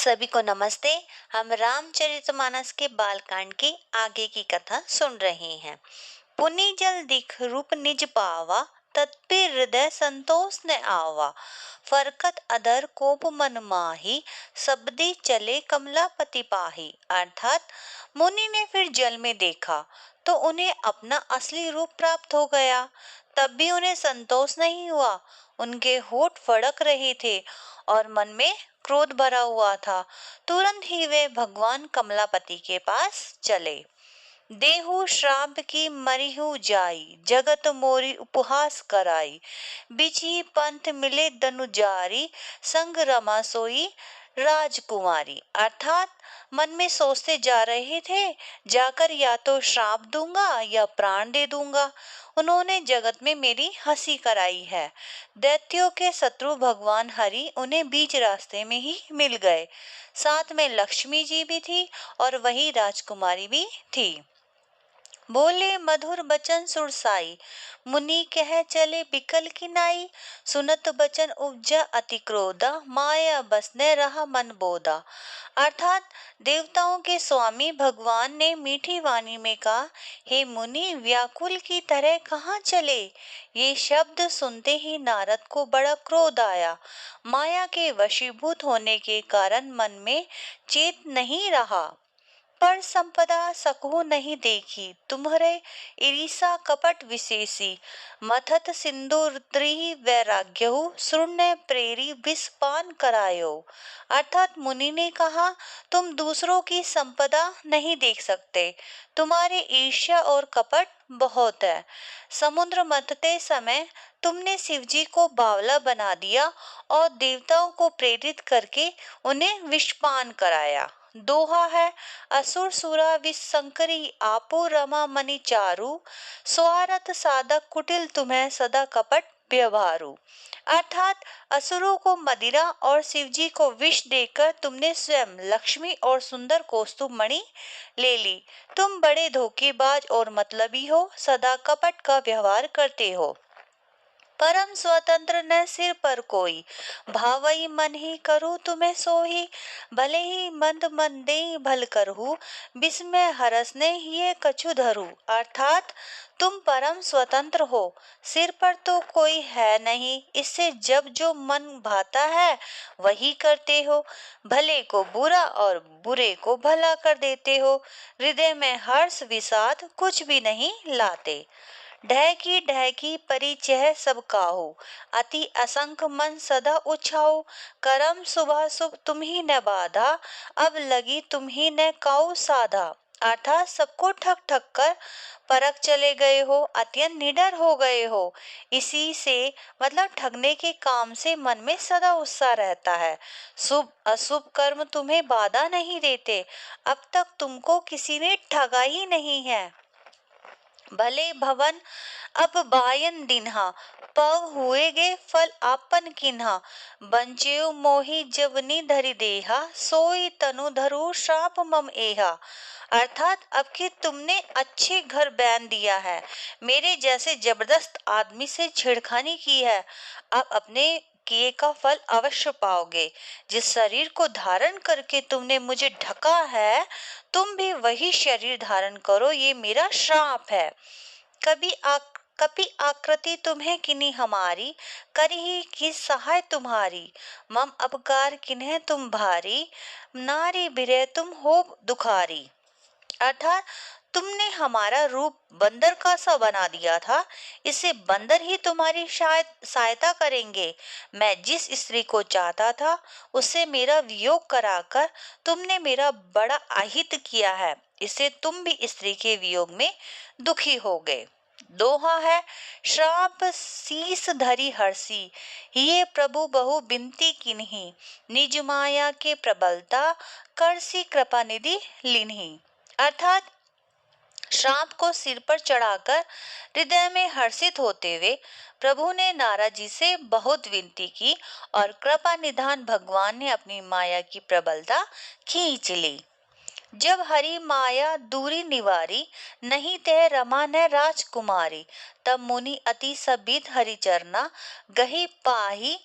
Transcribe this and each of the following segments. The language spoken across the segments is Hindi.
सभी को नमस्ते। हम रामचरितमानस के बालकांड की आगे की कथा सुन रहे हैं। पुनि जल दिख रूप निज पावा, तत्पि हृदय संतोष न आवा। फरकत अधर कोप मन माही, सबदी चले कमलापति पाही। अर्थात मुनि ने फिर जल में देखा तो उन्हें अपना असली रूप प्राप्त हो गया। तब भी उन्हें संतोष नहीं हुआ। उनके होठ फड़क रहे थे और मन में क्रोध भरा हुआ था। तुरंत ही वे भगवान कमलापति के पास चले। देहु श्राप की मरिहु जाई, जगत मोरी उपहास कराई। बिछि पंथ मिले दनुजारी, संग रमा सोई राजकुमारी। अर्थात मन में सोचते जा रहे थे, जाकर या तो श्राप दूंगा या प्राण दे दूंगा। उन्होंने जगत में मेरी हंसी कराई है। दैत्यों के शत्रु भगवान हरि उन्हें बीच रास्ते में ही मिल गए। साथ में लक्ष्मी जी भी थी और वही राजकुमारी भी थी। बोले मधुर बचन सुरसाई, मुनि कह चले बिकल किनाई। सुनत बचन उपजा अति क्रोधा, माया बसने रहा मन बोधा। अर्थात देवताओं के स्वामी भगवान ने मीठी वाणी में कहा, हे मुनि, व्याकुल की तरह कहाँ चले। ये शब्द सुनते ही नारद को बड़ा क्रोध आया। माया के वशीभूत होने के कारण मन में चेत नहीं रहा। पर संपदा सकहु नहीं देखी, तुम्हरे ईरिसा कपट विशेषी। मथत सिंदूर द्रिहि वैराग्यहु, शून्य प्रेरी विष पान करायो। अर्थात मुनि ने कहा, तुम दूसरों की संपदा नहीं देख सकते, तुम्हारे ईर्ष्या और कपट बहुत है। समुद्र मथते समय तुमने शिवजी को बावला बना दिया और देवताओं को प्रेरित करके उन्हें विषपान कराया। दोहा है, असुर सुरा विष संकरी, आपो रमा मनि चारु। स्वार्थ साधक कुटिल तुम्हें सदा कपट व्यवहारु। अर्थात असुरों को मदिरा और शिवजी को विष देकर तुमने स्वयं लक्ष्मी और सुंदर कौस्तुभ मणि ले ली। तुम बड़े धोखेबाज और मतलबी हो, सदा कपट का व्यवहार करते हो। परम स्वतंत्र न सिर पर कोई, भावई मन ही करूँ तुम्हें सोही। भले ही मंद मंदे भल करहु, बिस्मय हरस ने ये कछु धरू। अर्थात तुम परम स्वतंत्र हो, सिर पर तो कोई है नहीं, इससे जब जो मन भाता है वही करते हो। भले को बुरा और बुरे को भला कर देते हो। हृदय में हर्ष विषाद कुछ भी नहीं लाते। ढहकी ढहकी परिचय सब काहू, अति असंख मन सदा उछाऊ। करम सुबह शुभ तुम ही न बाधा, अब लगी तुम ही न काऊ साधा। अर्थात सबको ठग ठग कर परख चले गए हो, अत्यंत निडर हो गए हो। इसी से मतलब ठगने के काम से मन में सदा उत्साह रहता है। शुभ अशुभ कर्म तुम्हें बाधा नहीं देते, अब तक तुमको किसी ने ठगा ही नहीं है। भले भवन अब बायन दिन्हा, पव हुए गे फल आपन किन्हा। बंचेउ मोहि जवनी धरि देहा, सोई तनु धरु श्राप मम एहा। अर्थात अब कि तुमने अच्छे घर बैन दिया है, मेरे जैसे जबरदस्त आदमी से छेड़खानी की है, अब अपने किए का फल अवश्य पाओगे। जिस शरीर को धारण करके तुमने मुझे ढका है, तुम भी वही शरीर धारण करो, ये मेरा श्राप है। कपि आकृति तुम्हें किन्ही हमारी, करही की सहाय तुम्हारी। मम अपकार किन्हें तुम भारी, नारी बिरह तुम हो दुखारी। अर्थात तुमने हमारा रूप बंदर का सा बना दिया था, इससे बंदर ही तुम्हारी शायद सहायता करेंगे। मैं जिस स्त्री को चाहता था उससे मेरा वियोग कराकर तुमने मेरा बड़ा अहित किया है, इससे तुम भी स्त्री के वियोग में दुखी हो गए। दोहा है, श्राप शीस धरी हर्षी, ये प्रभु बहु बिनती किन्ही। निज माया के प्रबलता, करसी कृपा निधि लिन्ही। अर्थात श्राप को सिर पर चढ़ाकर हृदय में हर्षित होते हुए प्रभु ने नारद जी से बहुत विनती की और कृपा निधान भगवान ने अपनी माया की प्रबलता खींच ली। जब हरि माया दूरी निवारी, नहीं तह रमा न राजकुमारी। तब मुनि अति सबित हरि चरना, गही पाही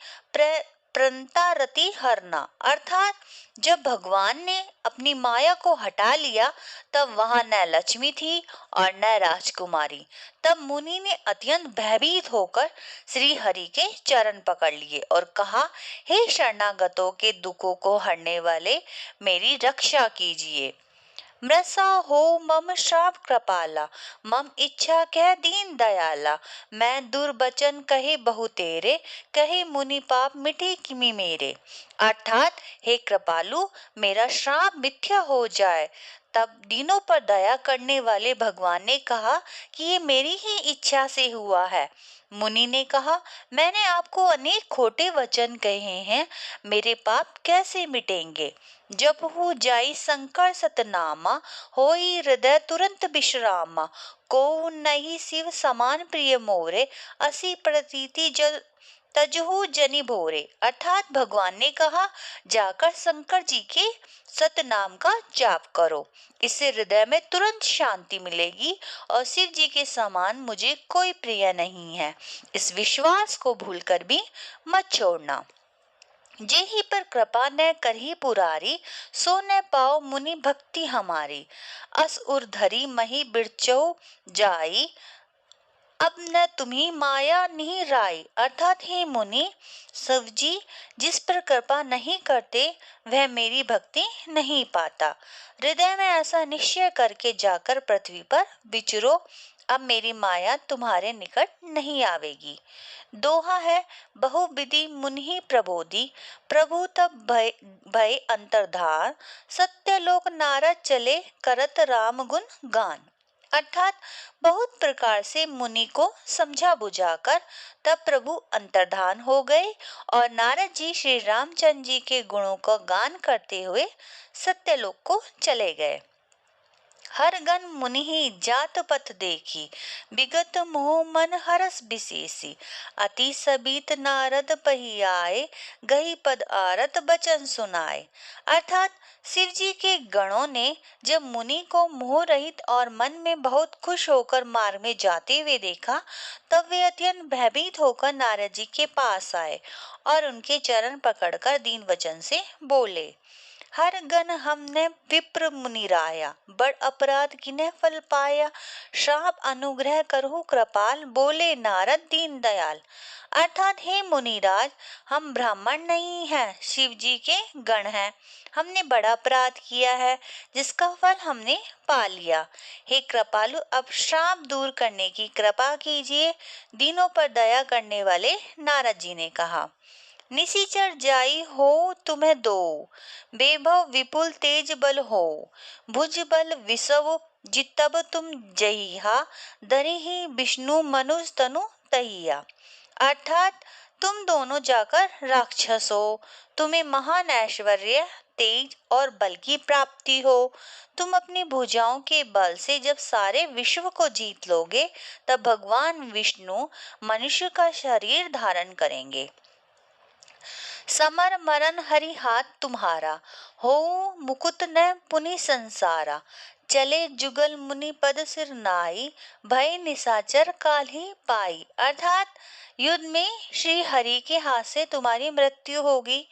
प्रंतारति हरना, अर्थात जब भगवान ने अपनी माया को हटा लिया तब वहां न लक्ष्मी थी और न राजकुमारी। तब मुनि ने अत्यंत भयभीत होकर श्री हरि के चरण पकड़ लिए और कहा, हे शरणागतों के दुखों को हरने वाले, मेरी रक्षा कीजिए। मृषा हो मम श्राप कृपाला, मम इच्छा कह दीन दयाला, मैं दुर्बचन कहे बहु तेरे, कहे मुनि पाप मिटे किमि मेरे। अर्थात हे कृपालु, मेरा श्राप मिथ्या हो जाए। तब दीनों पर दया करने वाले भगवान ने कहा कि ये मेरी ही इच्छा से हुआ है। मुनि ने कहा, मैंने आपको अनेक खोटे वचन कहे हैं, मेरे पाप कैसे मिटेंगे। जब हो जाई संकर सतनामा, होई हृदय तुरंत विश्रामा, को नहीं शिव समान प्रिय मोरे, असी प्रतीति जल तजहु जनि भोरे। अर्थात भगवान ने कहा, जाकर शंकर जी के सतनाम का जाप करो, इससे हृदय में तुरंत शांति मिलेगी और शिव जी के समान मुझे कोई प्रिय नहीं है। इस विश्वास को भूलकर भी मत छोड़ना। जेहि पर कृपा न करही पुरारी, सो न पाओ मुनि भक्ति हमारी। अस उर्धरी मही बिरचौ जाई, अब न तुम्ही माया नहीं राई। अर्थात हे मुनि, शिव जी जिस पर कृपा नहीं करते वह मेरी भक्ति नहीं पाता। हृदय में ऐसा निश्चय करके जाकर पृथ्वी पर विचरो, अब मेरी माया तुम्हारे निकट नहीं आवेगी। दोहा है, बहुविधि मुनि प्रबोधि, प्रभु तब भय भय अंतर्धान, सत्यलोक नारद चले करत राम गुण गान। अर्थात बहुत प्रकार से मुनि को समझा बुझाकर तब प्रभु अंतर्धान हो गए और नारद जी श्री रामचंद्र जी के गुणों का गान करते हुए सत्यलोक को चले गए। हर गन मुनि ही जात पथ देखी, विगत मोह मन हरस विशेषी, अति सबीत नारद पही आए, गही पद आरत बचन सुनाए। अर्थात शिव जी के गणों ने जब मुनि को मोह रहित और मन में बहुत खुश होकर मार्ग में जाते हुए देखा, तब वे अत्यंत भयभीत होकर नारद जी के पास आए और उनके चरण पकड़कर दीन वचन से बोले, हर गन हमने विप्र मुनि राया, बड़ अपराध किने फल पाया, श्राप अनुग्रह करहु कृपाल, बोले नारद दीन दयाल। अर्थात हे मुनिराज, हम ब्राह्मण नहीं हैं, शिव जी के गण हैं। हमने बड़ा अपराध किया है जिसका फल हमने पा लिया। हे कृपालु, अब श्राप दूर करने की कृपा कीजिए। दीनों पर दया करने वाले नारद जी ने कहा, निशिचर जाई हो तुम्हें दो, बेभव विपुल तेज बल हो, भुज बल विषव जितब तुम जहिहा, दरिहि विष्णु मनुज तनु तहिया। अर्थात तुम दोनों जाकर राक्षस हो, तुम्हें महान ऐश्वर्य, तेज और बल की प्राप्ति हो। तुम अपनी भुजाओं के बल से जब सारे विश्व को जीत लोगे, तब भगवान विष्णु मनुष्य का शरीर धारण करेंगे। समर मरन हरि हाथ तुम्हारा, हो मुकुत न पुनि संसारा, चले जुगल मुनि पद सिर नाई, भय निशाचर काल ही पाई। अर्थात युद्ध में श्री हरि के हाथ से तुम्हारी मृत्यु होगी,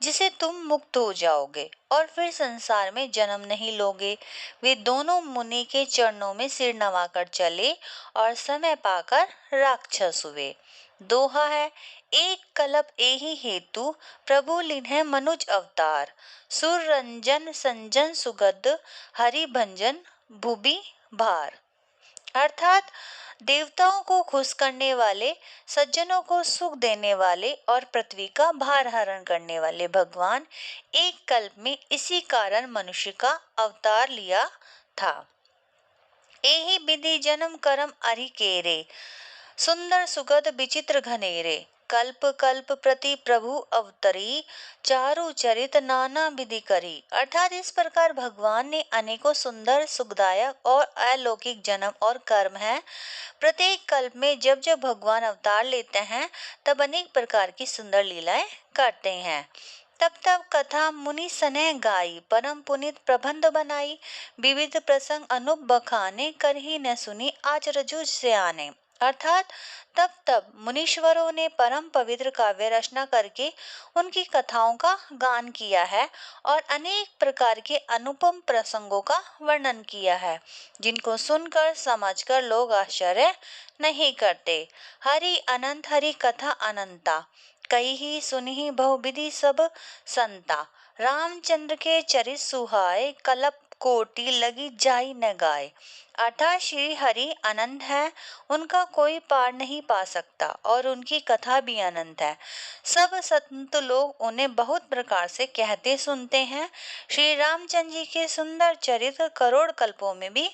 जिसे तुम मुक्त हो जाओगे और फिर संसार में जन्म नहीं लोगे। वे दोनों मुनि के चरणों में सिर नवाकर चले और समय पाकर राक्षस हुए। दोहा है, एक कलप एहि हेतु, प्रभु लिन्है मनुज अवतार, सुर रंजन संजन सुगद, हरि भंजन भुबि भार। अर्थात देवताओं को खुश करने वाले, सज्जनों को सुख देने वाले और पृथ्वी का भार हरण करने वाले भगवान एक कल्प में इसी कारण मनुष्य का अवतार लिया था। एहि विधि जन्म कर्म अरि केरे, सुंदर सुगद विचित्र घनेरे, कल्प कल्प प्रति प्रभु अवतरी, चारु चरित नाना विधि करी। अर्थात इस प्रकार भगवान ने अनेकों सुंदर सुखदायक और अलौकिक जन्म और कर्म है। प्रत्येक कल्प में जब जब भगवान अवतार लेते हैं तब अनेक प्रकार की सुंदर लीलाएं करते हैं। तब तब कथा मुनि सने गाई, परम पुनित प्रबंध बनाई, विविध प्रसंग अनूप बखाने, करही न सुनी आज रजू से आने। अर्थात तब तब मुनीश्वरों ने परम पवित्र काव्य रचना करके उनकी कथाओं का गान किया है और अनेक प्रकार के अनुपम प्रसंगों का वर्णन किया है, जिनको सुनकर समझकर लोग आश्चर्य नहीं करते। हरि अनंत हरि कथा अनंता, कई ही सुनी बहुविधि सब संता। रामचंद्र के चरित सुहाए, कलप कोटि लगी जाई न गाय। अर्थात श्री हरि अनंत है, उनका कोई पार नहीं पा सकता और उनकी कथा भी अनंत है। सब संत लोग उन्हें बहुत प्रकार से कहते सुनते हैं। श्री रामचंद्र जी के सुंदर चरित्र करोड़ कल्पों में भी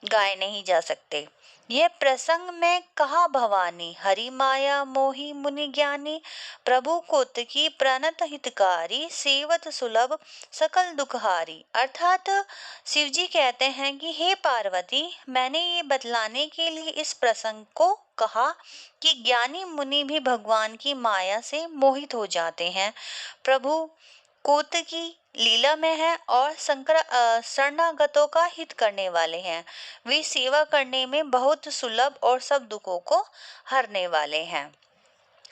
गाए नहीं जा सकते। यह प्रसंग में कहा भवानी, हरि माया मोहि मुनि ज्ञानी। प्रभु कोतकी प्रणत हितकारी, सेवत सुलभ सकल दुखहारी। अर्थात शिव जी कहते हैं कि हे पार्वती, मैंने ये बतलाने के लिए इस प्रसंग को कहा कि ज्ञानी मुनि भी भगवान की माया से मोहित हो जाते हैं। प्रभु कोतकी लीला में है और शरणागतों का हित करने वाले हैं। वे सेवा करने में बहुत सुलभ और सब दुखों को हरने वाले हैं।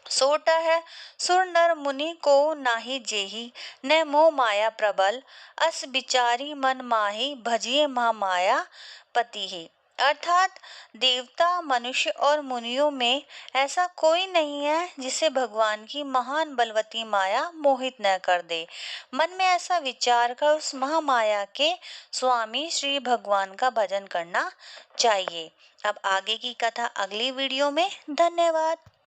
सोटा है सुर नर मुनि को नाही जेही, न मोह माया प्रबल। अस बिचारी मन माही, भजिए माँ माया पति ही। अर्थात देवता मनुष्य और मुनियों में ऐसा कोई नहीं है जिसे भगवान की महान बलवती माया मोहित न कर दे। मन में ऐसा विचार कर उस महामाया के स्वामी श्री भगवान का भजन करना चाहिए। अब आगे की कथा अगली वीडियो में। धन्यवाद।